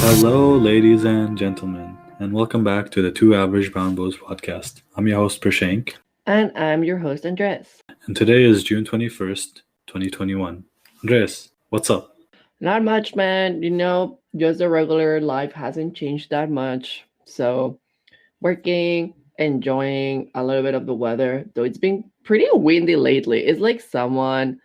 Hello, ladies and gentlemen, and welcome back to the Two Average Brown Boys podcast. I'm your host, Prashank, And I'm your host, Andres. and today is June 21st, 2021. Andres, what's up? Not much, man. Just the regular life hasn't changed that much. So, working, enjoying a little bit of the weather, though it's been pretty windy lately. It's like someone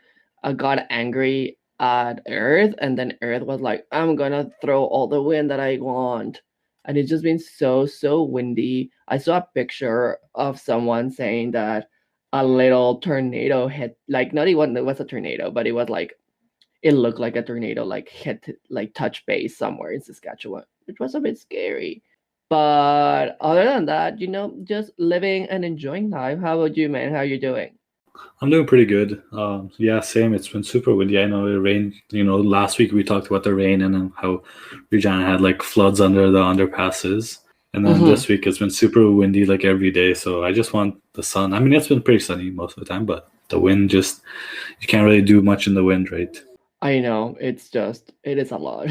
got angry at Earth, and then Earth was like, I'm gonna throw all the wind that I want. And it's just been so windy. I saw a picture of someone saying that a little tornado hit, like, not even it was a tornado, but it looked like a tornado like hit like touch base somewhere in Saskatchewan. It was a bit scary. But other than that, just living and enjoying life. How about you, man? How you doing? I'm doing pretty good. Yeah, same. It's been super windy. I know it rained. Last week we talked about the rain and then how Regina had like floods under the underpasses. And then Hmm. this week it's been super windy like every day. So I just want the sun. I mean, it's been pretty sunny most of the time, but the wind just, you can't really do much in the wind, right? I know it is a lot.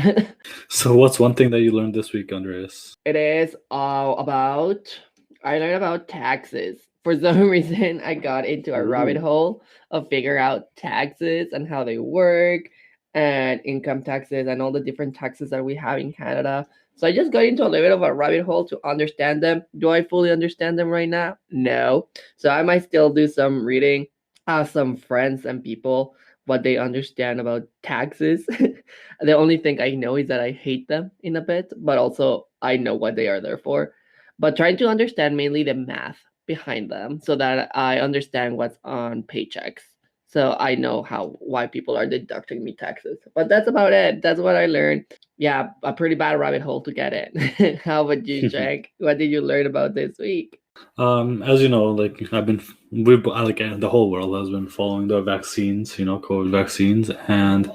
So what's one thing that you learned this week, Andreas? It is about I learned about taxes. For some reason, I got into a rabbit Ooh. hole of figure out taxes and how they work and income taxes and all the different taxes that we have in Canada. So I just got into a little bit of a rabbit hole to understand them. Do I fully understand them right now? No. So I might still do some reading, ask some friends and people what they understand about taxes. The only thing I know is that I hate them in a bit, but also I know what they are there for. But trying to understand mainly the math behind them so that I understand what's on paychecks. So I know how why people are deducting me taxes. But that's about it. That's what I learned. Yeah, a pretty bad rabbit hole to get in. How about you, Jack? What did you learn about this week? As you know, like the whole world has been following the vaccines, COVID vaccines, and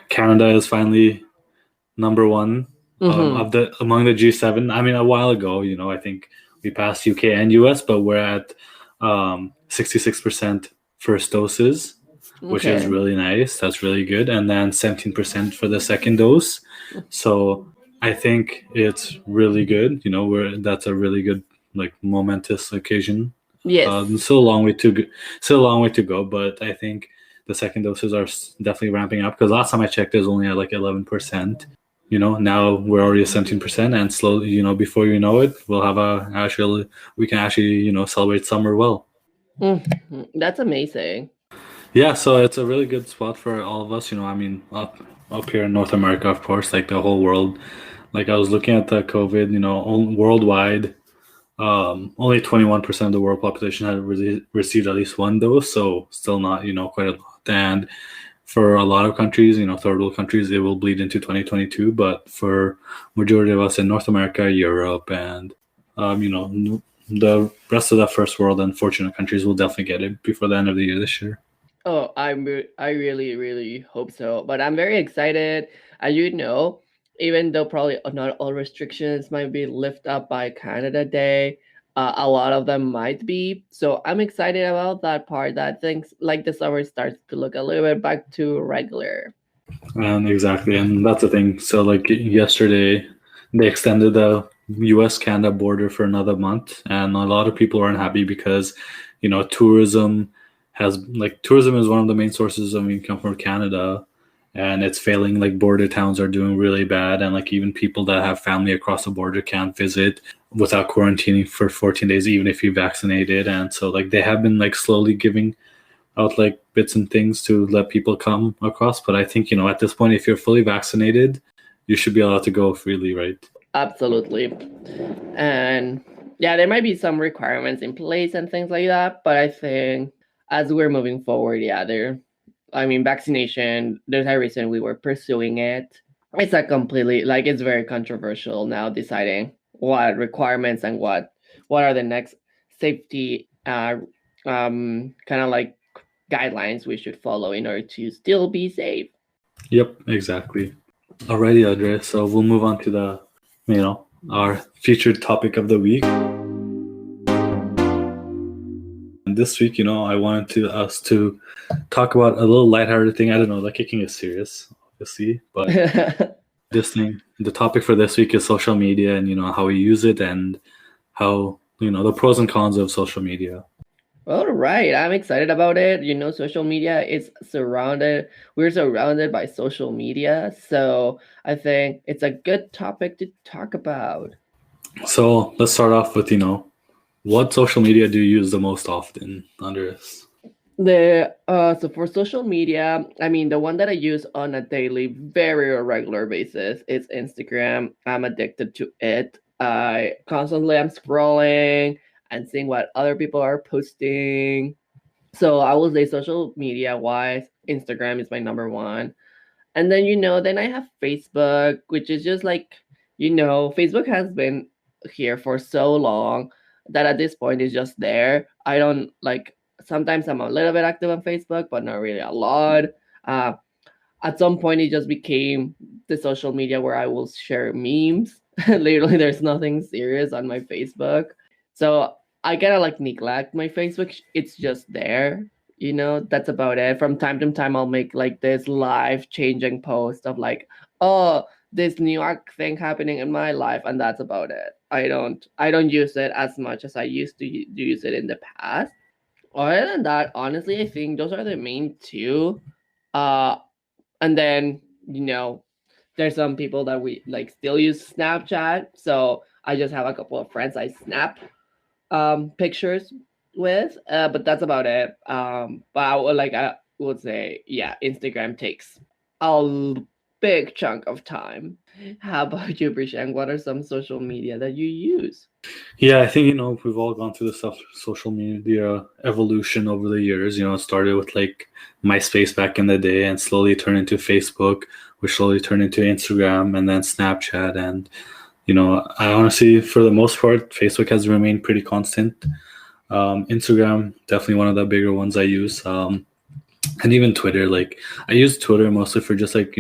Canada is finally number one Mm-hmm. of the among the G7. I mean, a while ago, I think we passed UK and US, but we're at 66% first doses, which is Okay. really nice. That's really good, and then 17% for the second dose. So I think it's really good. That's a really good like momentous occasion. Yes. Still a long way to go, still a long way to go, but I think the second doses are definitely ramping up because last time I checked, there's only at like 11%. Now we're already at 17%, and slowly, before you know it, we can actually, celebrate summer well. That's amazing. Yeah, so it's a really good spot for all of us. I mean, up here in North America, of course, like the whole world. Like I was looking at the COVID, worldwide, only 21% of the world population had received at least one dose, so still not, quite a lot. And for a lot of countries, third world countries, it will bleed into 2022. But for majority of us in North America, Europe, and the rest of the first world and fortunate countries will definitely get it before the end of the year this year. Oh, I really hope so. But I'm very excited. As you know, even though probably not all restrictions might be lifted up by Canada Day, a lot of them might be. So I'm excited about that part. That things like the summer starts to look a little bit back to regular. And exactly, and that's the thing. So like yesterday, they extended the U.S. Canada border for another month, and a lot of people aren't happy because, tourism is one of the main sources of income for Canada, and it's failing. Like border towns are doing really bad, and like even people that have family across the border can't visit without quarantining for 14 days, even if you're vaccinated. And so like they have been like slowly giving out like bits and things to let people come across. But I think, at this point, if you're fully vaccinated, you should be allowed to go freely, right? Absolutely. And yeah, there might be some requirements in place and things like that, but I think as we're moving forward, yeah, vaccination, there's a reason we were pursuing it. It's a completely it's very controversial now deciding what requirements and what are the next safety kind of like guidelines we should follow in order to still be safe. Yep, exactly. Alrighty, Andre. So we'll move on to our featured topic of the week. And this week, I wanted us to talk about a little lighthearted thing. I don't know, like kicking is serious, obviously, but This thing, the topic for this week is social media and how we use it and how the pros and cons of social media. All right, I'm excited about it. Social media is we're surrounded by social media. So I think it's a good topic to talk about. So let's start off with what social media do you use the most often, Andres? So for social media, I mean the one that I use on a daily, very regular basis is Instagram. I'm addicted to it. I constantly am scrolling and seeing what other people are posting. So I will say social media wise, Instagram is my number one. And then then I have Facebook, which is just like, Facebook has been here for so long that at this point it's just there. I don't like sometimes I'm a little bit active on Facebook, but not really a lot. Uh, at some point it just became the social media where I will share memes. Literally there's nothing serious on my Facebook. So I gotta like neglect my Facebook. It's just there. That's about it. From time to time I'll make like this life changing post of like, oh, this new thing happening in my life, and that's about it. I don't use it as much as I used to use it in the past. Other than that, honestly, I think those are the main two. Uh and then there's some people that we like still use Snapchat. So I just have a couple of friends I snap pictures with, but that's about it. But I would say, yeah, Instagram takes a big chunk of time. How about you, Brishan? What are some social media that you use? Yeah, I think we've all gone through the social media evolution over the years. It started with like MySpace back in the day, and slowly turned into Facebook, which slowly turned into Instagram, and then Snapchat. And I honestly, for the most part, Facebook has remained pretty constant. Instagram, definitely one of the bigger ones I use. And even Twitter, like I use Twitter mostly for just like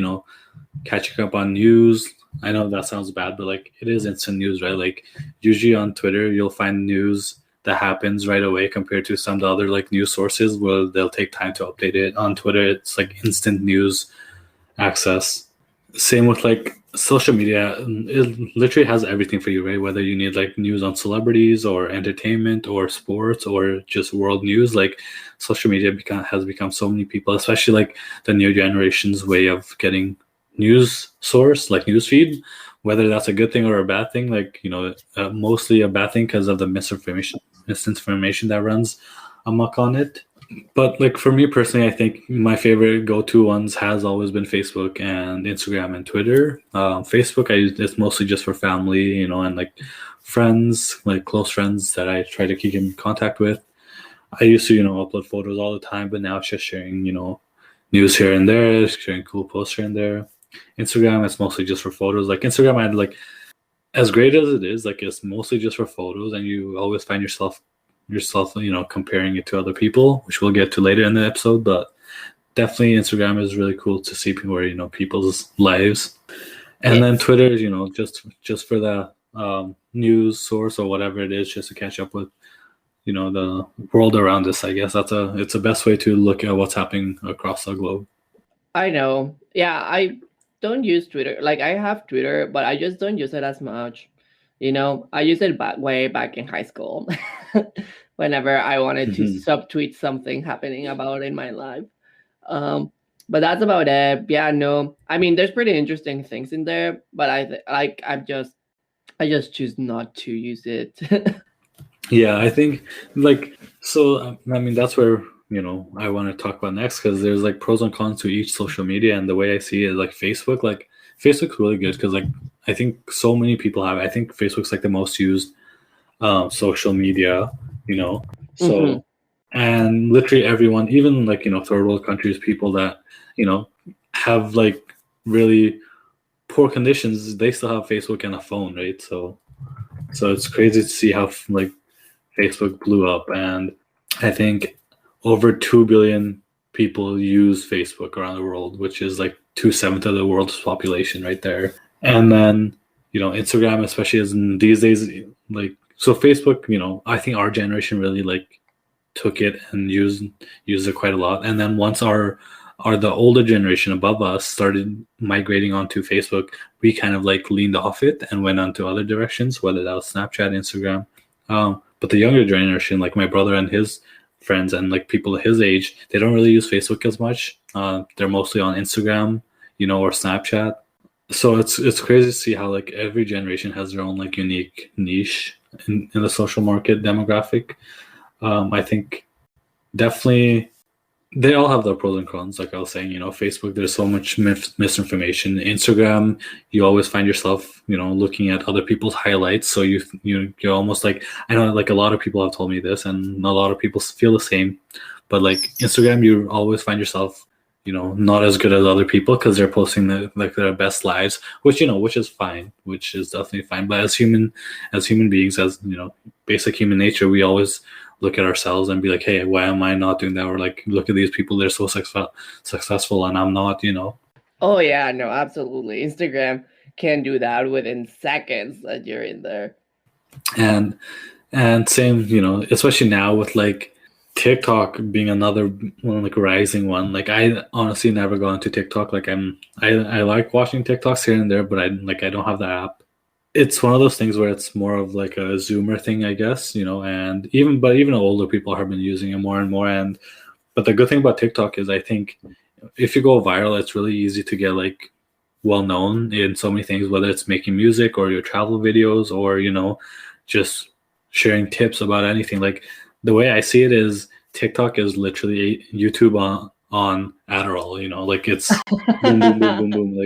catching up on news. I know that sounds bad, but like it is instant news, right? Like usually on Twitter, you'll find news that happens right away compared to some of the other like news sources where they'll take time to update it. On Twitter, it's like instant news access. Same with like social media. It literally has everything for you, right? Whether you need like news on celebrities or entertainment or sports or just world news, like social media has become so many people, especially like the new generation's way of getting news source, like news feed. Whether that's a good thing or a bad thing, like mostly a bad thing because of the misinformation that runs amok on it. But like for me personally, I think my favorite go-to ones has always been Facebook and Instagram and Twitter. Facebook, I use it's mostly just for family, and like friends, like close friends that I try to keep in contact with. I used to, upload photos all the time, but now it's just sharing, news here and there, sharing cool posts here and there. Instagram, it's mostly just for photos. Like Instagram, I had like as great as it is, like it's mostly just for photos, and you always find yourself comparing it to other people, which we'll get to later in the episode. But definitely Instagram is really cool to see people, people's lives. And then Yes. Twitter is just for the news source or whatever it is, just to catch up with the world around us. I guess it's the best way to look at what's happening across the globe. I know. Yeah, I don't use Twitter. Like I have Twitter, but I just don't use it as much. I used it way back in high school, whenever I wanted to Mhm. subtweet something happening about in my life. Um, but that's about it. Yeah, no. I mean, there's pretty interesting things in there, but I just choose not to use it. Yeah, I think like so. I mean, that's where I want to talk about next because there's like pros and cons to each social media, and the way I see it, like Facebook, like Facebook's really good because like I think so many people have. I think Facebook's like the most used social media, Hmm. so and literally everyone, even like third world countries, people that have like really poor conditions, they still have Facebook and a phone, right? So it's crazy to see how like Facebook blew up, and I think over 2 billion people use Facebook around the world, which is like 2/7 of the world's population right there. And then Instagram, especially as in these days, like so Facebook, I think our generation really like took it and used it quite a lot. And then once our are the older generation above us started migrating onto Facebook, we kind of like leaned off it and went onto other directions, whether that was Snapchat, Instagram. But the younger generation, like my brother and his friends and like people his age, they don't really use Facebook as much. They're mostly on Instagram, or Snapchat. So it's crazy to see how like every generation has their own like unique niche in the social market demographic. I think definitely they all have their pros and cons. Like I was saying, Facebook, there's so much misinformation. Instagram, you always find yourself, looking at other people's highlights. So you're almost like, I know like a lot of people have told me this, and a lot of people feel the same. But like Instagram, you always find yourself, not as good as other people because they're posting their best lives, which is fine, which is definitely fine. But as human beings, as basic human nature, we always look at ourselves and be like, hey, why am I not doing that? Or like, look at these people, they're so successful and I'm not, Oh yeah, no, absolutely. Instagram can do that within seconds that you're in there. And same, especially now with like TikTok being another one, like rising one. Like I honestly never go into TikTok. Like I like watching TikToks here and there, but I don't have the app. It's one of those things where it's more of like a Zoomer thing, I guess, and even older people have been using it more and more. But the good thing about TikTok is I think if you go viral, it's really easy to get like well known in so many things, whether it's making music or your travel videos or, just sharing tips about anything. Like the way I see it is TikTok is literally YouTube on Adderall, like it's boom, boom, boom, boom, boom.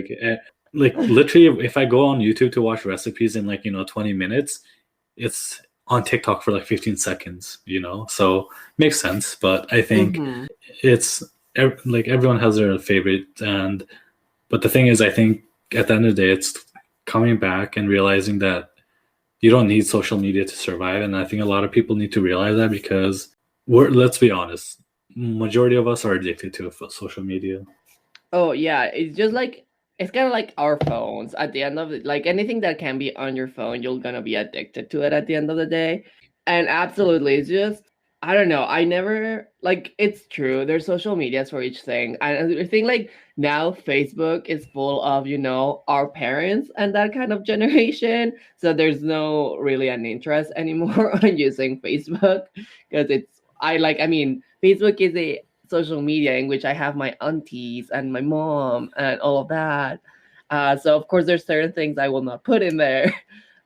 Like literally, if I go on YouTube to watch recipes in like 20 minutes, it's on TikTok for like 15 seconds. So makes sense. But I think Mhm. it's like everyone has their favorite, but the thing is, I think at the end of the day, it's coming back and realizing that you don't need social media to survive, and I think a lot of people need to realize that because let's be honest, majority of us are addicted to social media. Oh yeah, it's just like it's kind of like our phones. At the end of it, like anything that can be on your phone, you're gonna be addicted to it at the end of the day. And absolutely, it's just I don't know. I never like it's true. There's social medias for each thing. And I think like now Facebook is full of, our parents and that kind of generation. So there's no really an interest anymore on using Facebook because Facebook is a social media in which I have my aunties and my mom and all of that. So of course there's certain things I will not put in there.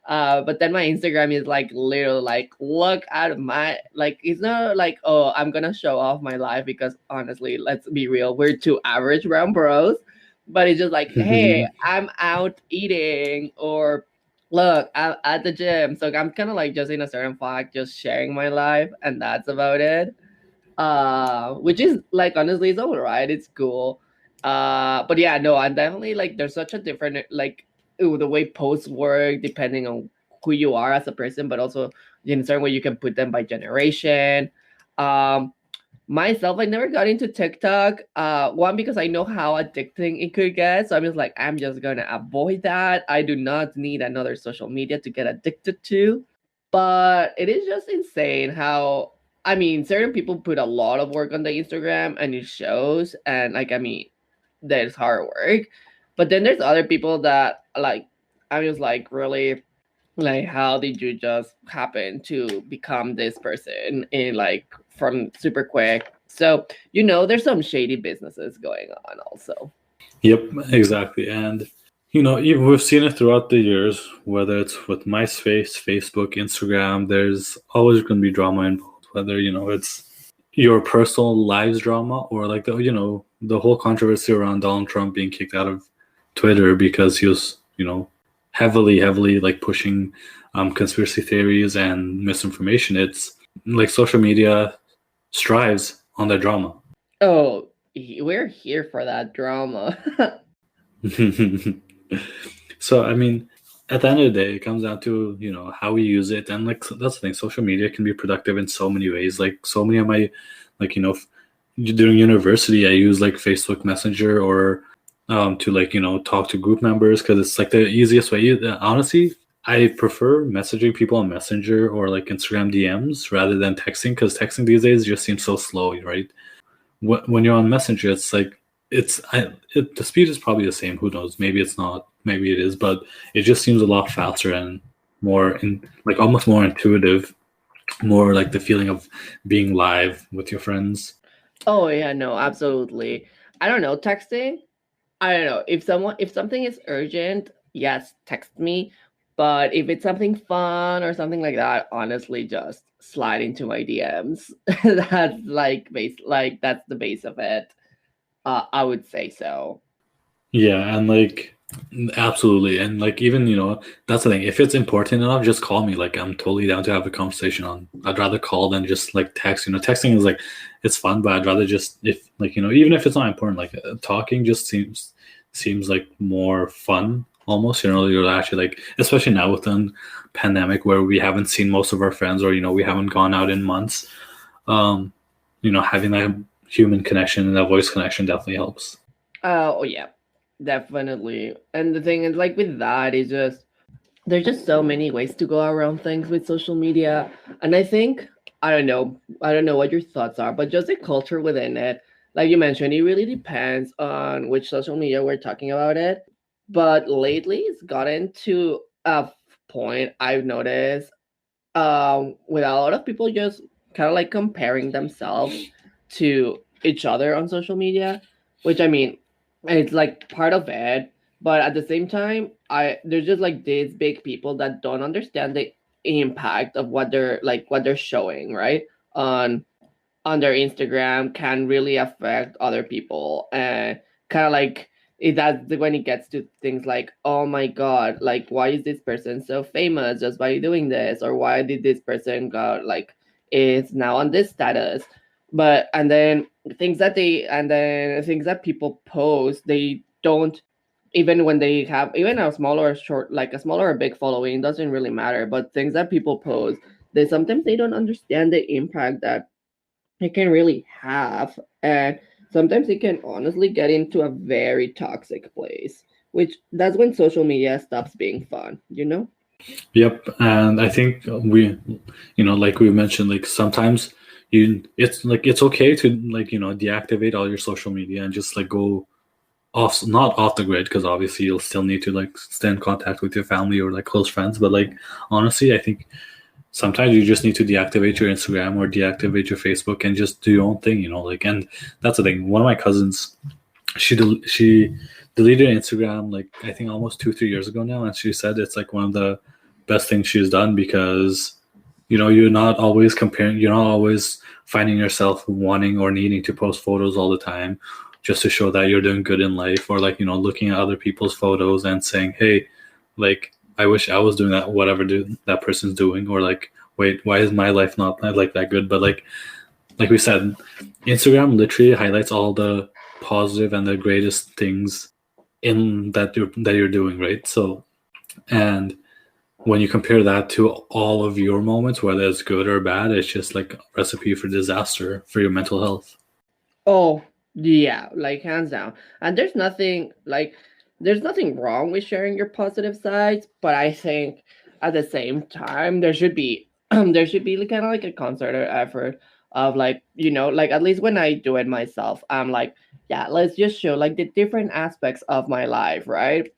But then my Instagram is like literally like look at my like it's not like oh I'm gonna show off my life because honestly let's be real we're two average brown bros, but it's just like hey I'm out eating or look I'm at the gym, so I'm kind of like just in a certain fact just sharing my life and that's about it, which is like honestly it's all right, it's cool. But yeah, no, I'm definitely like there's such a different like the way posts work depending on who you are as a person, but also in a certain way you can put them by generation. um Myself, I never got into TikTok. One because I know how addicting it could get, so I'm just like I'm just gonna avoid that. I do not need another social media to get addicted to. But it is just insane how certain people put a lot of work on the Instagram and it shows, and like there's hard work. But then there's other people that like I'm just like really like how did you just happen to become this person in like from super quick? So there's some shady businesses going on also. Yep, exactly. And even we've seen it throughout the years, whether it's with MySpace, Facebook, Instagram, there's always going to be drama involved, whether it's your personal lives drama or like the whole controversy around Donald Trump being kicked out of Twitter because he was heavily like pushing conspiracy theories and misinformation. It's like social media strives on the drama. Oh, we're here for that drama. So I mean, at the end of the day, it comes down to how we use it, and like that's the thing. Social media can be productive in so many ways. Like so many of my, like during university, I use like Facebook Messenger or to like talk to group members because it's like the easiest way. Honestly, I prefer messaging people on Messenger or like Instagram DMs rather than texting because texting these days just seems so slow, right? When you're on Messenger, it's like the speed is probably the same. Who knows? Maybe it's not. Maybe it is, but it just seems a lot faster and more like almost more intuitive, more like the feeling of being live with your friends. Oh yeah, no, absolutely. I don't know, texting. I don't know if something is urgent, yes, text me. But if it's something fun or something like that, honestly, just slide into my DMs. That's like that's the base of it. I would say so. Yeah, and like absolutely, and like even that's the thing. If it's important enough, just call me. Like I'm totally down to have a conversation on. I'd rather call than just like text. Texting is like it's fun, but I'd rather just if like even if it's not important, like talking just seems like more fun almost. You're actually like especially now with the pandemic where we haven't seen most of our friends or we haven't gone out in months. Um, having that human connection and that voice connection definitely helps. Oh yeah, definitely. And the thing is, like with that, is just there's just so many ways to go around things with social media, and I think I don't know what your thoughts are, but just the culture within it, like you mentioned, it really depends on which social media we're talking about it. But lately, it's gotten to a point I've noticed with a lot of people just kind of like comparing themselves to each other on social media, which I mean, it's like part of it, but at the same time, I there's just like these big people that don't understand the impact of what they're showing, right? On on their Instagram can really affect other people, and kind of like that's when it gets to things like, oh my god, like why is this person so famous just by doing this, or why did this person got like is now on this status, but and then things that people post, they don't, even when they have even a smaller or short, like a smaller or big following, doesn't really matter, but things that people post, they sometimes they don't understand the impact that it can really have, and sometimes it can honestly get into a very toxic place, which that's when social media stops being fun, you know. Yep, and I think like we mentioned, like sometimes it's okay to like deactivate all your social media and just like go off, not off the grid, because obviously you'll still need to like stay in contact with your family or like close friends. But like honestly, I think sometimes you just need to deactivate your Instagram or deactivate your Facebook and just do your own thing. Like and that's the thing. One of my cousins, she deleted Instagram like I think almost 2 3 years ago now, and she said it's like one of the best things she's done because you're not always comparing, you're not always finding yourself wanting or needing to post photos all the time just to show that you're doing good in life, or like looking at other people's photos and saying, hey, like I wish I was doing that, whatever that person's doing, or like wait, why is my life not like that good? But like we said, Instagram literally highlights all the positive and the greatest things in that you're doing, right? So, and when you compare that to all of your moments, whether it's good or bad, it's just like a recipe for disaster for your mental health. Oh, yeah, like hands down. And there's nothing wrong with sharing your positive sides, but I think at the same time there should be there should be kind of like a concerted effort of like, like at least when I do it myself, I'm like, yeah, let's just show like the different aspects of my life, right?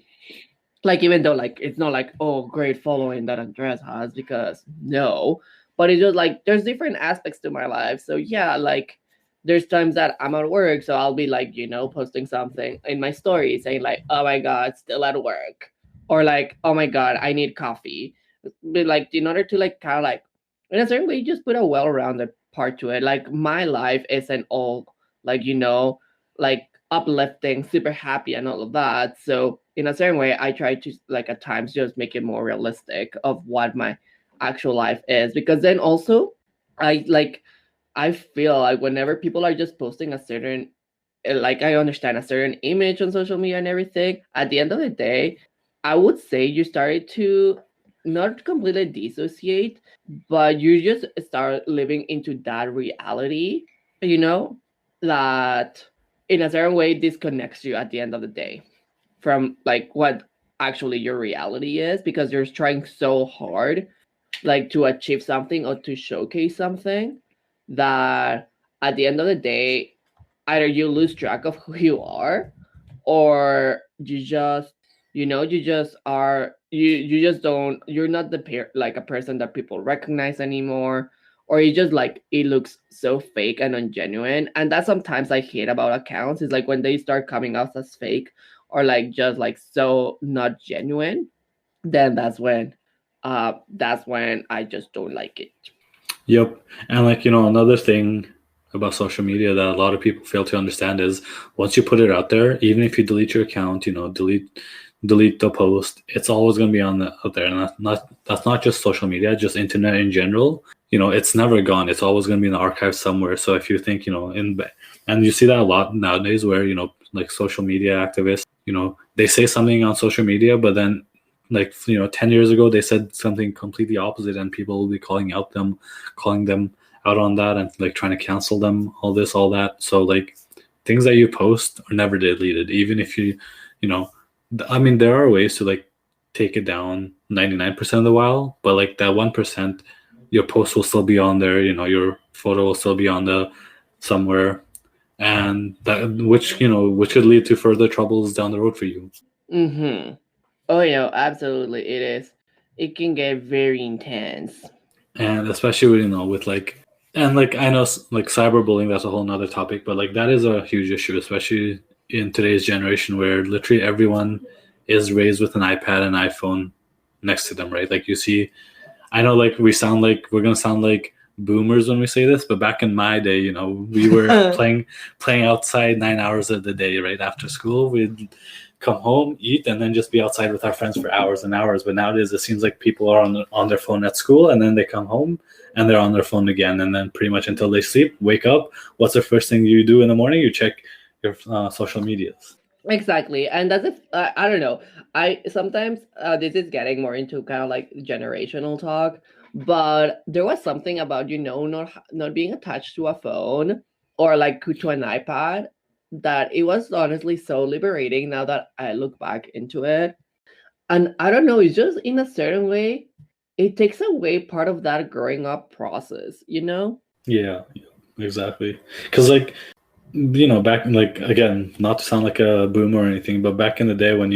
Like even though like it's not like, oh, great following that Andres has, because no, but it's just like there's different aspects to my life. So yeah, like there's times that I'm at work, so I'll be like, posting something in my story saying like, oh my god, still at work, or like, oh my god, I need coffee, but like in order to like kind of like in a certain way just put a well-rounded part to it. Like my life isn't all like, like uplifting, super happy, and all of that. So in a certain way, I try to like at times just make it more realistic of what my actual life is, because then also I like I feel like whenever people are just posting a certain, like I understand a certain image on social media and everything, at the end of the day, I would say you started to not completely dissociate, but you just start living into that reality, you know, that in a certain way disconnects you at the end of the day from like what actually your reality is, because you're trying so hard like to achieve something or to showcase something that at the end of the day, either you lose track of who you are, or you just, you just are, you just don't, you're not like a person that people recognize anymore, or you just like, it looks so fake and ungenuine. And that sometimes I hate about accounts is like when they start coming out as fake, or like just like so not genuine, then that's when I just don't like it. Yep. And like, another thing about social media that a lot of people fail to understand is once you put it out there, even if you delete your account, delete the post, it's always going to be out there. And that's not just social media, just internet in general. It's never gone. It's always going to be in the archive somewhere. So if you think, and you see that a lot nowadays where, like social media activists, they say something on social media, but then like 10 years ago they said something completely opposite, and people will be calling them out on that, and like trying to cancel them, all this, all that. So like things that you post are never deleted, even if you know I mean, there are ways to like take it down 99% of the while, but like that 1%, your post will still be on there, your photo will still be on the somewhere, and that which could lead to further troubles down the road for you. Mm-hmm. Oh, absolutely, it is. It can get very intense. And especially with, with like, and like I know like cyberbullying, that's a whole nother topic, but like that is a huge issue, especially in today's generation where literally everyone is raised with an iPad and iPhone next to them, right? Like you see, I know like we're gonna sound like boomers when we say this, but back in my day, we were playing outside 9 hours of the day, right? After school, we'd come home, eat, and then just be outside with our friends for hours and hours. But nowadays, it seems like people are on their phone at school, and then they come home and they're on their phone again, and then pretty much until they sleep, wake up. What's the first thing you do in the morning? You check your social medias. Exactly, and that's if I don't know. I sometimes this is getting more into kind of like generational talk, but there was something about not being attached to a phone or like to an iPad, that it was honestly so liberating now that I look back into it. And I don't know, it's just in a certain way, it takes away part of that growing up process, you know? Yeah, exactly. Because like back like again, not to sound like a boomer or anything, but back in the day when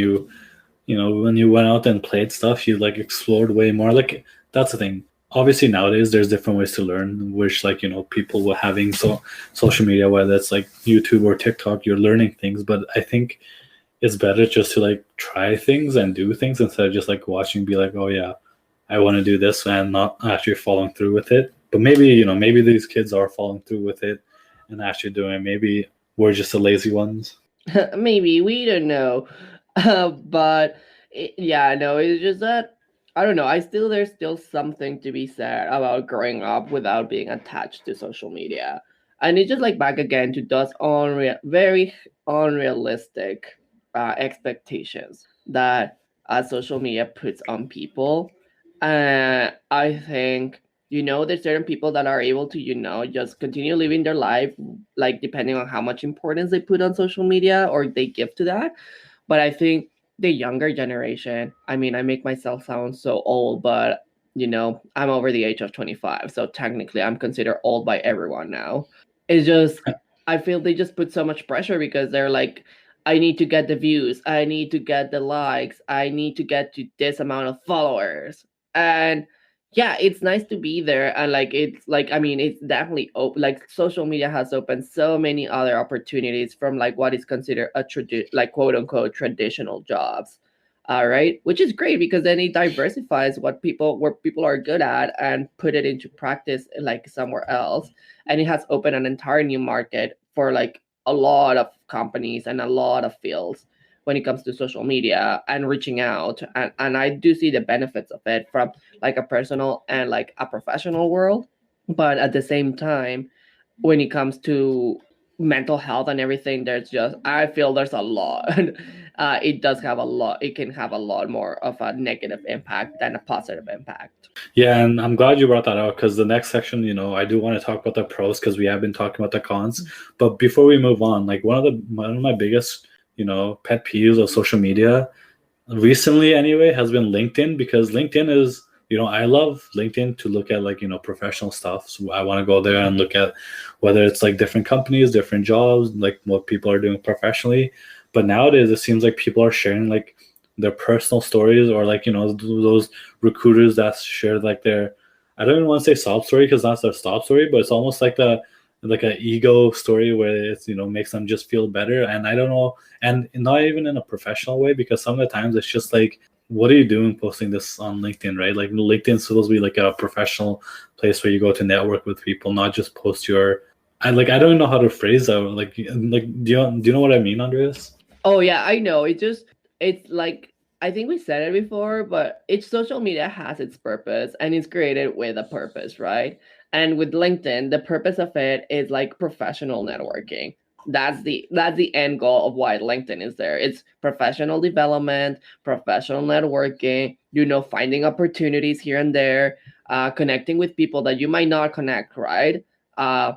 when you went out and played stuff, you like explored way more. Like that's the thing. Obviously nowadays there's different ways to learn, which like people were having social media, whether it's like YouTube or TikTok, you're learning things. But I think it's better just to like try things and do things instead of just like watching, be like, oh yeah, I want to do this, and not actually following through with it. But maybe maybe these kids are following through with it and actually doing it. Maybe we're just the lazy ones. Maybe, we don't know. But yeah, no, it's just that I don't know. There's still something to be said about growing up without being attached to social media, and it's just like back again to those very unrealistic expectations that social media puts on people. I think, there's certain people that are able to, just continue living their life, like depending on how much importance they put on social media or they give to that. But I think the younger generation, I mean, I make myself sound so old, but I'm over the age of 25. So technically I'm considered old by everyone now. It's just, I feel they just put so much pressure because they're like, I need to get the views, I need to get the likes, I need to get to this amount of followers. And yeah, it's nice to be there. And like, it's like, I mean, it's definitely open. Like, social media has opened so many other opportunities from like what is considered like quote unquote traditional jobs. Right, which is great because then it diversifies where people are good at and put it into practice like somewhere else. And it has opened an entire new market for like a lot of companies and a lot of fields when it comes to social media and reaching out. And I do see the benefits of it from like a personal and like a professional world. But at the same time, when it comes to mental health and everything, I feel there's a lot. It does have a lot, it can have a lot more of a negative impact than a positive impact. Yeah, and I'm glad you brought that out because the next section, I do want to talk about the pros because we have been talking about the cons. But before we move on, like one of my biggest, pet peeves of social media recently anyway has been LinkedIn, because LinkedIn is, I love LinkedIn to look at like, professional stuff. So I want to go there and look at whether it's like different companies, different jobs, like what people are doing professionally. But nowadays it seems like people are sharing like their personal stories, or like, those recruiters that share like their, I don't even want to say sob story because that's their stop story, but it's almost like the like an ego story where it's, makes them just feel better. And I don't know, and not even in a professional way, because some of the times it's just like, what are you doing posting this on LinkedIn, right? Like LinkedIn's supposed to be like a professional place where you go to network with people, not just post your. I don't know how to phrase that. Like do you know what I mean, Andreas? Oh yeah, I know. It's like I think we said it before, but each social media has its purpose and it's created with a purpose, right? And with LinkedIn, the purpose of it is like professional networking. That's the end goal of why LinkedIn is there. It's professional development, professional networking, finding opportunities here and there, connecting with people that you might not connect, right? Uh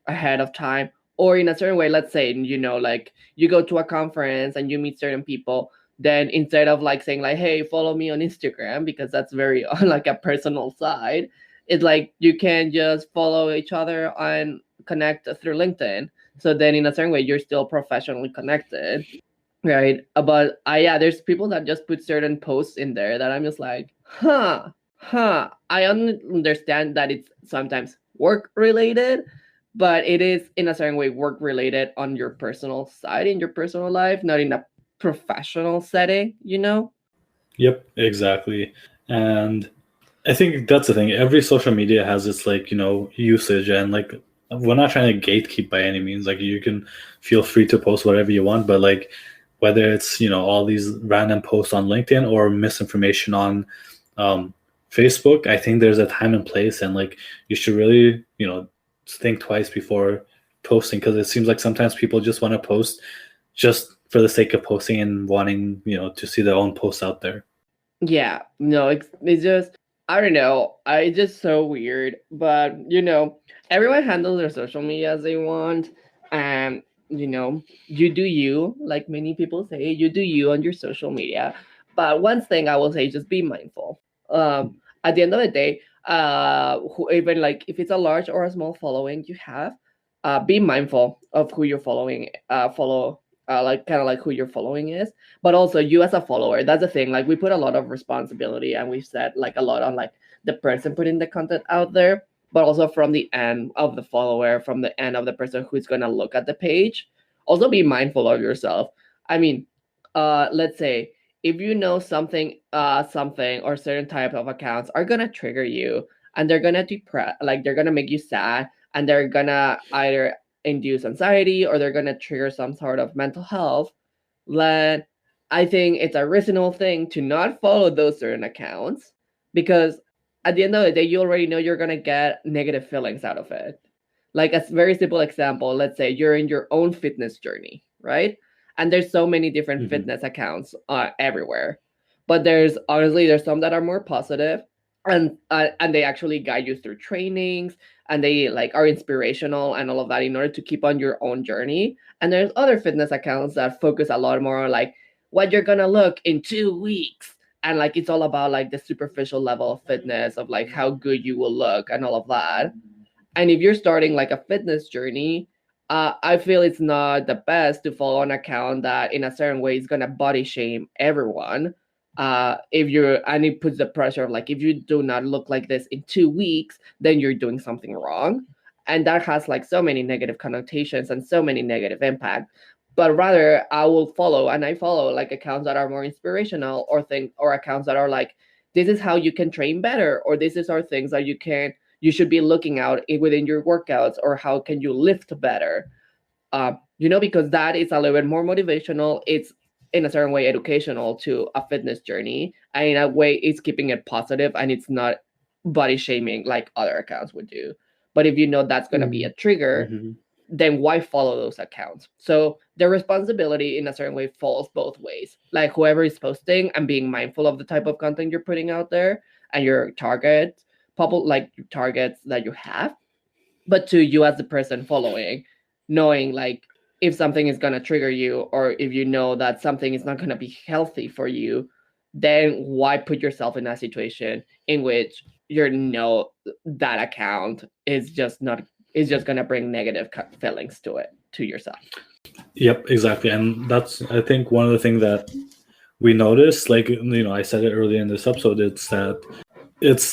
Ahead of time or in a certain way. Let's say, like you go to a conference and you meet certain people, then instead of like saying like, hey, follow me on Instagram, because that's very on like a personal side, it's like you can just follow each other and connect through LinkedIn. So then in a certain way you're still professionally connected, right? But yeah, there's people that just put certain posts in there that I'm just like, I understand that it's sometimes work related, but it is in a certain way work related on your personal side, in your personal life, not in a professional setting. Yep, exactly. And I think that's the thing. Every social media has its like, usage, and like we're not trying to gatekeep by any means. Like you can feel free to post whatever you want, but like whether it's, all these random posts on LinkedIn or misinformation on um, Facebook, I think there's a time and place, and like you should really, think twice before posting, because it seems like sometimes people just want to post just for the sake of posting and wanting, to see their own posts out there. Yeah, no, it's just, I don't know. I just so weird, but everyone handles their social media as they want, and you do you, like many people say, you do you on your social media. But one thing I will say, just be mindful. At the end of the day, even like if it's a large or a small following you have, be mindful of who you're following. Follow, like kind of like who your following is, but also you as a follower. That's the thing, like we put a lot of responsibility and we've said like a lot on like the person putting the content out there, but also from the end of the follower, from the end of the person who's going to look at the page. Also be mindful of yourself. I mean, let's say if you know something or certain type of accounts are going to trigger you, and they're going to depress, like they're going to make you sad, and they're going to either induce anxiety or they're going to trigger some sort of mental health, then I think it's a reasonable thing to not follow those certain accounts, because at the end of the day, you already know you're going to get negative feelings out of it. Like a very simple example, let's say you're in your own fitness journey, right? And there's so many different Hmm. fitness accounts everywhere. But there's some that are more positive, and they actually guide you through trainings, and they like are inspirational and all of that in order to keep on your own journey. And there's other fitness accounts that focus a lot more on like what you're gonna look in 2 weeks. And like it's all about like the superficial level of fitness, of like how good you will look and all of that. And if you're starting like a fitness journey, I feel it's not the best to follow an account that in a certain way is gonna body shame everyone. If you're and it puts the pressure of like if you do not look like this in 2 weeks, then you're doing something wrong. And that has like so many negative connotations and so many negative impact. But rather I follow like accounts that are more inspirational, or accounts that are like, this is how you can train better, or this is our things that you should be looking out within your workouts, or how can you lift better. Because that is a little bit more motivational. It's in a certain way educational to a fitness journey, and in a way it's keeping it positive and it's not body shaming like other accounts would do. But if you know that's going to be a trigger, Hmm. then why follow those accounts? So the responsibility in a certain way falls both ways. Like whoever is posting and being mindful of the type of content you're putting out there, and your targets that you have, but to you as the person following, knowing like if something is going to trigger you, or if you know that something is not going to be healthy for you, then why put yourself in a situation in which you know that account is just not is just gonna bring negative feelings to it to yourself. Yep, exactly. And that's, I think, one of the things that we noticed, like, I said it earlier in this episode, it's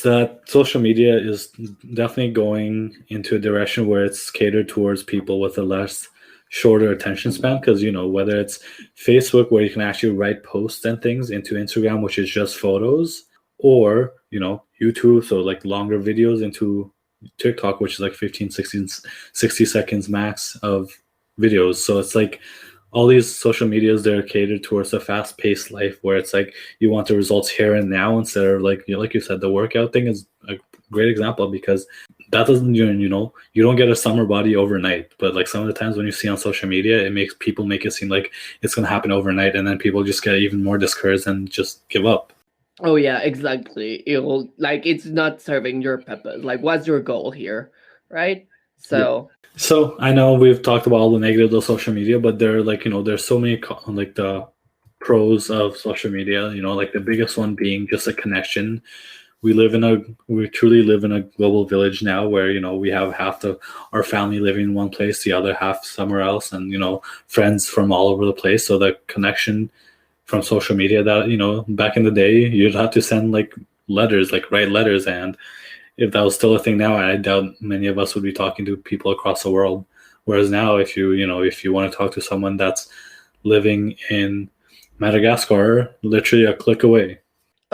that social media is definitely going into a direction where it's catered towards people with a less shorter attention span, because whether it's Facebook, where you can actually write posts and things, into Instagram, which is just photos, or YouTube, so like longer videos, into TikTok, which is like 15, 16, 60 seconds max of videos. So it's like all these social medias, they're catered towards a fast-paced life where it's like you want the results here and now, instead of like like you said, the workout thing is a great example, because that doesn't, you don't get a summer body overnight. But like some of the times when you see on social media, it makes people make it seem like it's going to happen overnight, and then people just get even more discouraged and just give up. Oh yeah, exactly. It'll like it's not serving your purpose. Like, what's your goal here, right? Yeah. So So I know we've talked about all the negatives of social media, but there are, like, there's so many like the pros of social media. Like the biggest one being just a connection. We truly live in a global village now, where we have half of our family living in one place, the other half somewhere else, and friends from all over the place. So the connection from social media, that back in the day you'd have to send like letters, like write letters, and if that was still a thing now, I doubt many of us would be talking to people across the world. Whereas now, if you want to talk to someone that's living in Madagascar, literally a click away.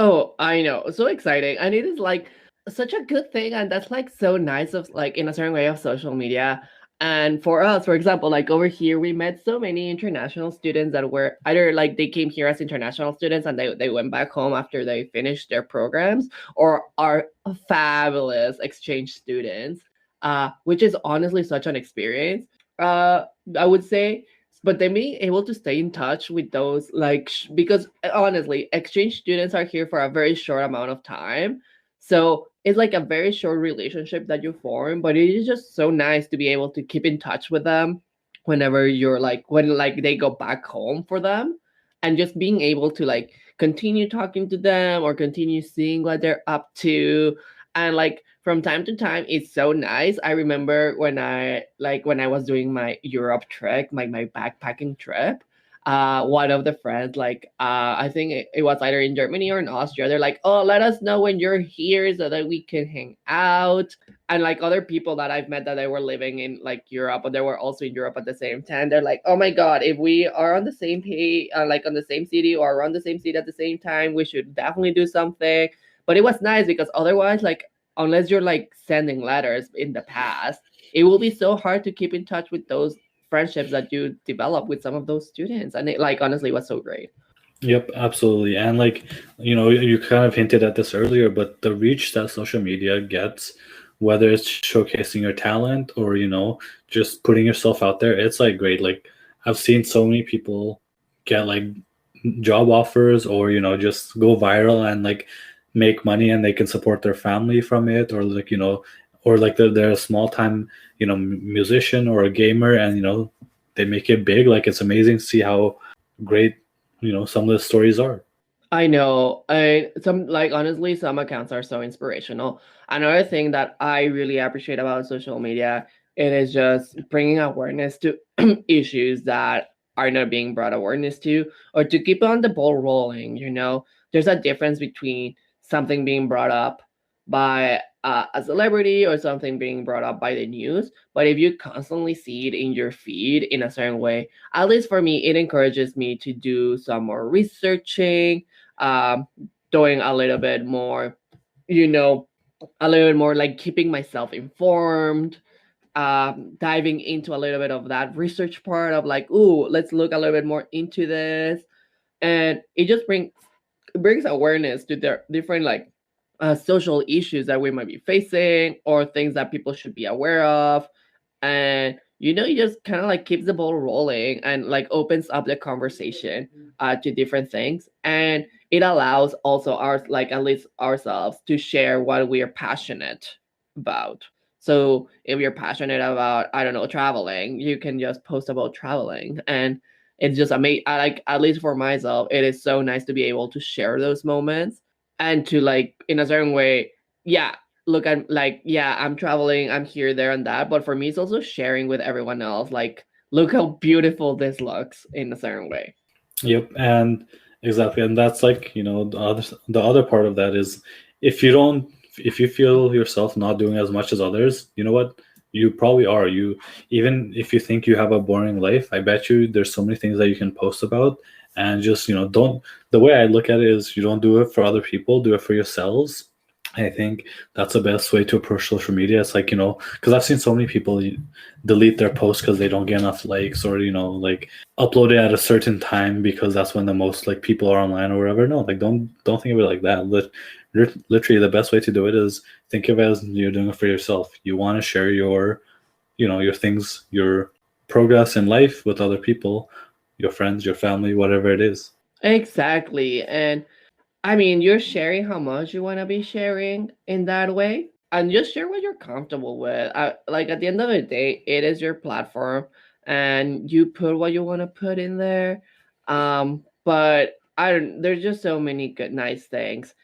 oh, I know. So exciting. And it is like such a good thing. And that's like so nice of like in a certain way of social media. And for us, for example, like over here, we met so many international students that were either like they came here as international students and they went back home after they finished their programs, or are fabulous exchange students, which is honestly such an experience. Uh, I would say, but then being able to stay in touch with those because honestly exchange students are here for a very short amount of time, so it's like a very short relationship that you form, but it is just so nice to be able to keep in touch with them whenever you're like when like they go back home for them, and just being able to like continue talking to them or continue seeing what they're up to. And like from time to time it's so nice. I remember when I was doing my Europe trip, my backpacking trip, one of the friends I think it was either in Germany or in Austria, they're like, oh, let us know when you're here so that we can hang out. And like other people that I've met that they were living in like Europe, but they were also in Europe at the same time, they're like, oh my god, if we are on the same page, like on the same city or around the same city at the same time, we should definitely do something. But it was nice because otherwise, like, unless you're like sending letters in the past, it will be so hard to keep in touch with those friendships that you develop with some of those students. And it like honestly was so great. Yep, absolutely. And like, you kind of hinted at this earlier, but the reach that social media gets, whether it's showcasing your talent or, just putting yourself out there, it's like great. Like, I've seen so many people get like job offers, or, just go viral and like make money, and they can support their family from it, or like, or like they're a small time, musician or a gamer, and, they make it big. Like, it's amazing to see how great some of the stories are. I know. I some like honestly, some accounts are so inspirational. Another thing that I really appreciate about social media, it is just bringing awareness to issues that are not being brought awareness to, or to keep on the ball rolling. There's a difference between something being brought up by a celebrity or something being brought up by the news. But if you constantly see it in your feed in a certain way, at least for me, it encourages me to do some more researching, um, doing a little bit more, you know, a little bit more like keeping myself informed, diving into a little bit of that research part of like, ooh, let's look a little bit more into this. And it just brings awareness to the different like social issues that we might be facing or things that people should be aware of. And it just kind of like keeps the ball rolling and like opens up the conversation to different things, and it allows also our like at least ourselves to share what we are passionate about. So if you're passionate about, I don't know, traveling, you can just post about traveling, and It's just amazing. Like, at least for myself, it is so nice to be able to share those moments and to, like, in a certain way, yeah, look, I'm like, yeah, I'm traveling, I'm here, there, and that. But for me, it's also sharing with everyone else. Like, look how beautiful this looks in a certain way. Yep, and exactly, and that's like, the other part of that is, if you don't if you feel yourself not doing as much as others, you know what? You probably are. You Even if you think you have a boring life, I bet you there's so many things that you can post about, and just, don't. The way I look at it is, you don't do it for other people, do it for yourselves. I think that's the best way to approach social media. It's like, because I've seen so many people delete their posts because they don't get enough likes, or, like, upload it at a certain time because that's when the most, like, people are online or whatever. No, like, don't think of it like that. Literally, the best way to do it is, think of it as you're doing it for yourself. You want to share your things, your progress in life with other people, your friends, your family, whatever it is. Exactly. And I mean, you're sharing how much you want to be sharing in that way, and just share what you're comfortable with. Like, at the end of the day, it is your platform, and you put what you want to put in there. But I don't. There's just so many good, nice things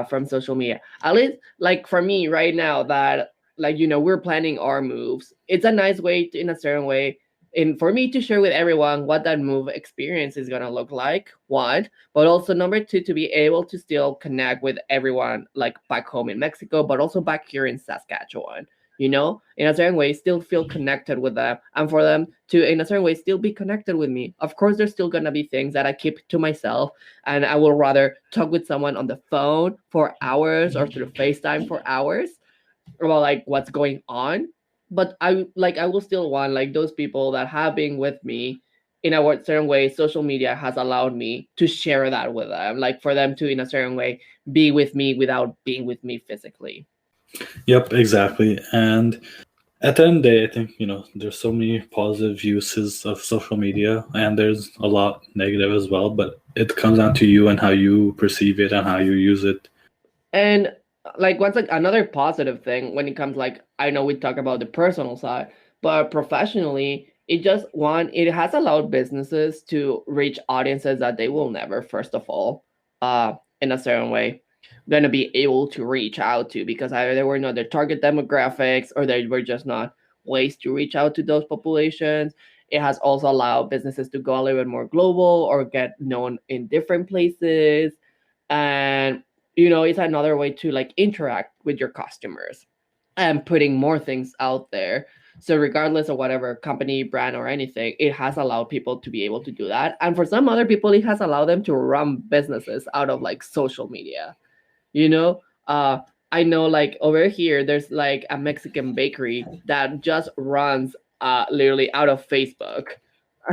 from social media. At least, like, for me right now, that, like, we're planning our moves. It's a nice way to, in a certain way, in for me to share with everyone what that move experience is gonna look like. One, but also number two, to be able to still connect with everyone, like, back home in Mexico, but also back here in Saskatchewan, in a certain way, still feel connected with them, and for them to, in a certain way, still be connected with me. Of course, there's still gonna be things that I keep to myself, and I will rather talk with someone on the phone for hours or through FaceTime for hours about, like, what's going on. But I will still want, like, those people that have been with me in a certain way. Social media has allowed me to share that with them, like, for them to, in a certain way, be with me without being with me physically. Yep, exactly. And at the end of the day, I think, there's so many positive uses of social media, and there's a lot negative as well, but it comes down to you and how you perceive it and how you use it. And, like, what's, like, another positive thing when it comes, like, I know we talk about the personal side, but professionally, it has allowed businesses to reach audiences that they will never, first of all, in a certain way, gonna be able to reach out to, because either there were not their target demographics, or there were just not ways to reach out to those populations. It has also allowed businesses to go a little bit more global or get known in different places. And, it's another way to, like, interact with your customers and putting more things out there. So regardless of whatever company, brand, or anything, it has allowed people to be able to do that. And for some other people, it has allowed them to run businesses out of, like, social media. you know uh I know, like, over here there's, like, a Mexican bakery that just runs literally out of Facebook.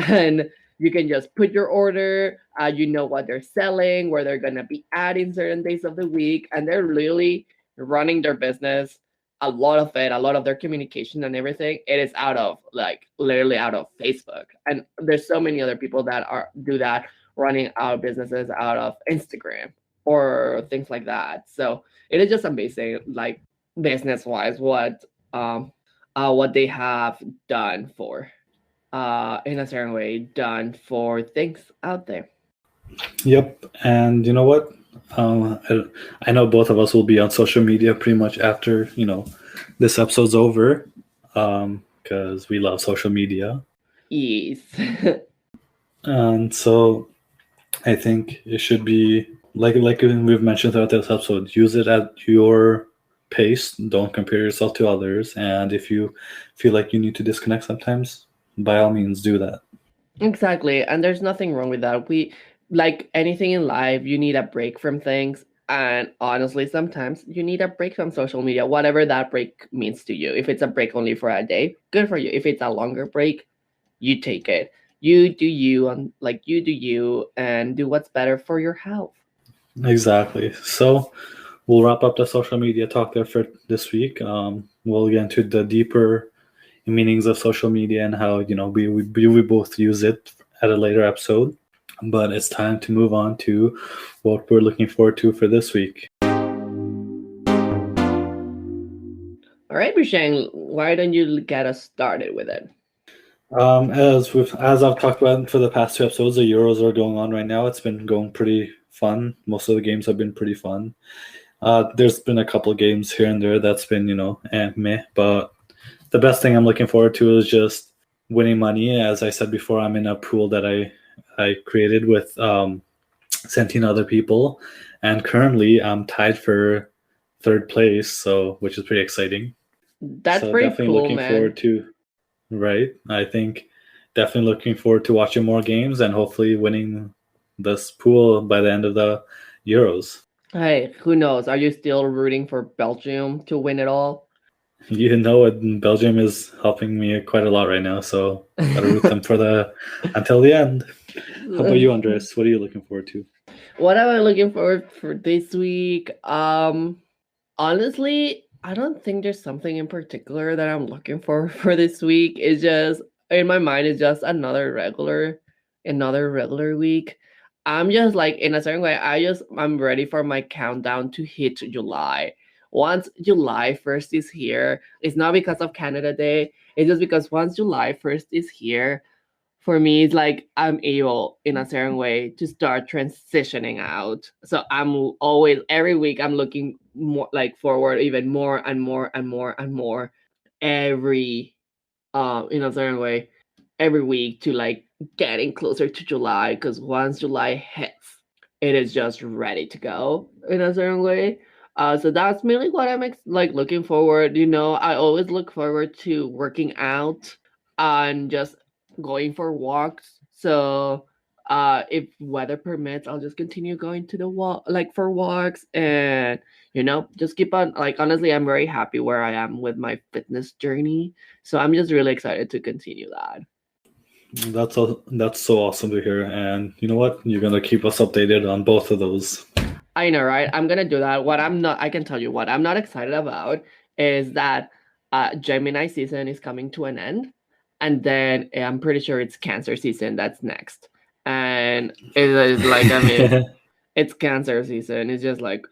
And you can just put your order, you know what they're selling, where they're going to be at in certain days of the week, and they're literally running their business. A lot of their communication and everything, it is out of, like, literally out of Facebook. And there's so many other people that are do that, running our businesses out of Instagram or things like that. So it is just amazing, like, business wise, what they have done for, in a certain way, done for things out there. Yep, and you know what? I know both of us will be on social media pretty much after, this episode's over, because we love social media. Yes. And so I think it should be like we've mentioned throughout this episode. Use it at your pace. Don't compare yourself to others. And if you feel like you need to disconnect sometimes, by all means, do that. Exactly. And there's nothing wrong with that. Like anything in life, you need a break from things. And honestly, sometimes you need a break from social media, whatever that break means to you. If it's a break only for a day, good for you. If it's a longer break, you take it. You do you, and, like, you do you, and do what's better for your health. Exactly. So we'll wrap up the social media talk there for this week. We'll get into the deeper meanings of social media and how, we both use it at a later episode. But it's time to move on to what we're looking forward to for this week. All right, Bishang, why don't you get us started with it? As I've talked about for the past two episodes, the Euros are going on right now. It's been going pretty fun. Most of the games have been pretty fun. There's been a couple games here and there that's been, meh. But the best thing I'm looking forward to is just winning money. As I said before, I'm in a pool that I created with 17 other people, and currently I'm tied for third place, so which is pretty exciting. That's So pretty definitely cool, looking man. forward to right. I think definitely looking forward to watching more games and hopefully winning this pool by the end of the Euros. Hey, who knows? Are you still rooting for Belgium to win it all? You know it, Belgium is helping me quite a lot right now, so gotta root them for the until the end. How about you, Andres? What are you looking forward to? What am I looking forward for this week? Honestly, I don't think there's something in particular that I'm looking for this week. It's just in my mind, it's just another regular week. I'm just like in a certain way, I'm ready for my countdown to hit July. Once July 1st is here, it's not because of Canada Day. It's just because once July 1st is here, for me it's like I'm able in a certain way to start transitioning out. So I'm always every week I'm looking more like forward even more and more and more and more every in a certain way every week to like getting closer to July, because once July hits, it is just ready to go in a certain way. So that's mainly what I'm like looking forward. I always look forward to working out and just going for walks. So if weather permits, I'll just continue going to the walk like for walks, and just keep on like honestly I'm very happy where I am with my fitness journey. So I'm just really excited to continue that. That's so awesome to hear. And you know what? You're gonna keep us updated on both of those. I know, right? I'm gonna do that. I can tell you what I'm not excited about is that Gemini season is coming to an end, and then I'm pretty sure it's Cancer season that's next. And it is like, I mean, it's Cancer season. It's just like,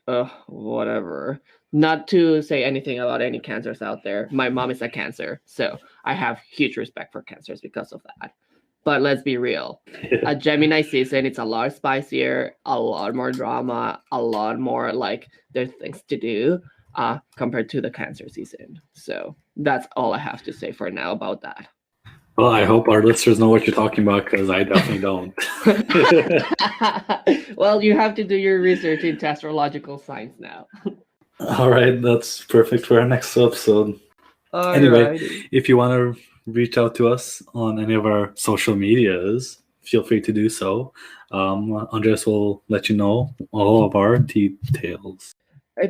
whatever. Not to say anything about any cancers out there. My mom is a Cancer, so I have huge respect for cancers because of that. But let's be real. A Gemini season, it's a lot spicier, a lot more drama, a lot more like there's things to do compared to the Cancer season. So that's all I have to say for now about that. Well, I hope our listeners know what you're talking about because I definitely don't. Well, you have to do your research into astrological signs now. All right, that's perfect for our next episode. Anyway, Alrighty. if you want to reach out to us on any of our social medias, feel free to do so. Andres will let you know all of our details.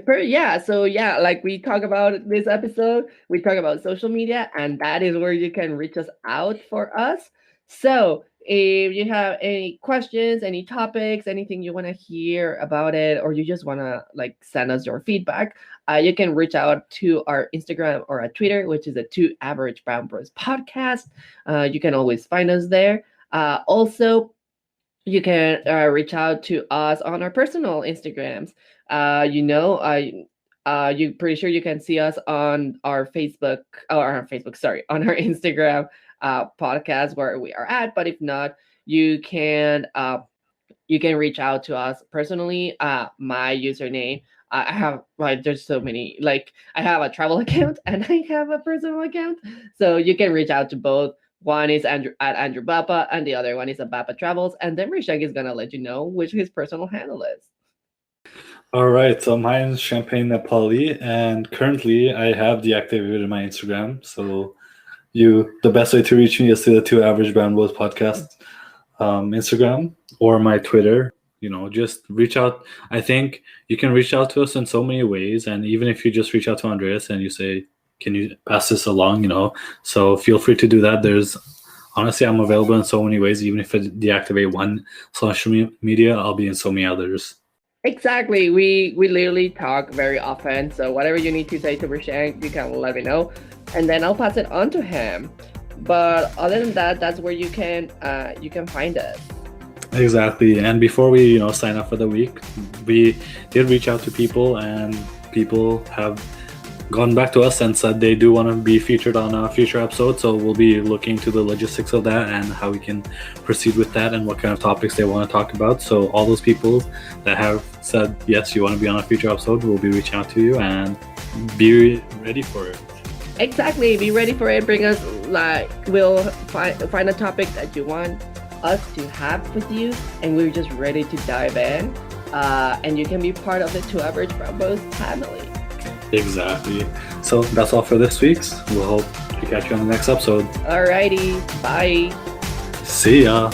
Yeah, so yeah, like we talk about this episode, we talk about social media, and that is where you can reach us out for us. So if you have any questions, any topics, anything you want to hear about it, or you just want to like send us your feedback, you can reach out to our Instagram or our Twitter, which is a Two Average Brown Bros podcast. You can always find us there. Also, you can reach out to us on our personal Instagrams. You pretty sure you can see us on our Facebook or our Facebook, sorry, on our Instagram podcast where we are at. But if not, you can reach out to us personally. My username. I have like there's so many like I have a travel account and I have a personal account, so you can reach out to both. One is Andrew at Andrew Bappa, and the other one is at Bappa Travels. And then Rishak is gonna let you know which his personal handle is. All right, so mine's Champagne Nepali, and currently I have deactivated my Instagram. So the best way to reach me is to the Two Average Brown Bros podcast Instagram or my Twitter. Just reach out. I think you can reach out to us in so many ways, and even if you just reach out to Andreas and you say, "Can you pass this along?" So feel free to do that. Honestly, I'm available in so many ways. Even if I deactivate one social media, I'll be in so many others. Exactly. We literally talk very often. So whatever you need to say to Rishak, you can let me know, and then I'll pass it on to him. But other than that, that's where you can find us. Exactly. And before we, sign up for the week, we did reach out to people, and people have gone back to us and said they do want to be featured on a future episode. So we'll be looking to the logistics of that and how we can proceed with that and what kind of topics they want to talk about. So all those people that have said yes, you want to be on a future episode, we'll be reaching out to you and be ready for it. Exactly. Be ready for it. Bring us, like, we'll find a topic that you want us to have with you, and we're just ready to dive in. And you can be part of the Two Average Brambos family. Exactly. So that's all for this week's. We'll hope to catch you on the next episode. Alrighty. Bye. See ya.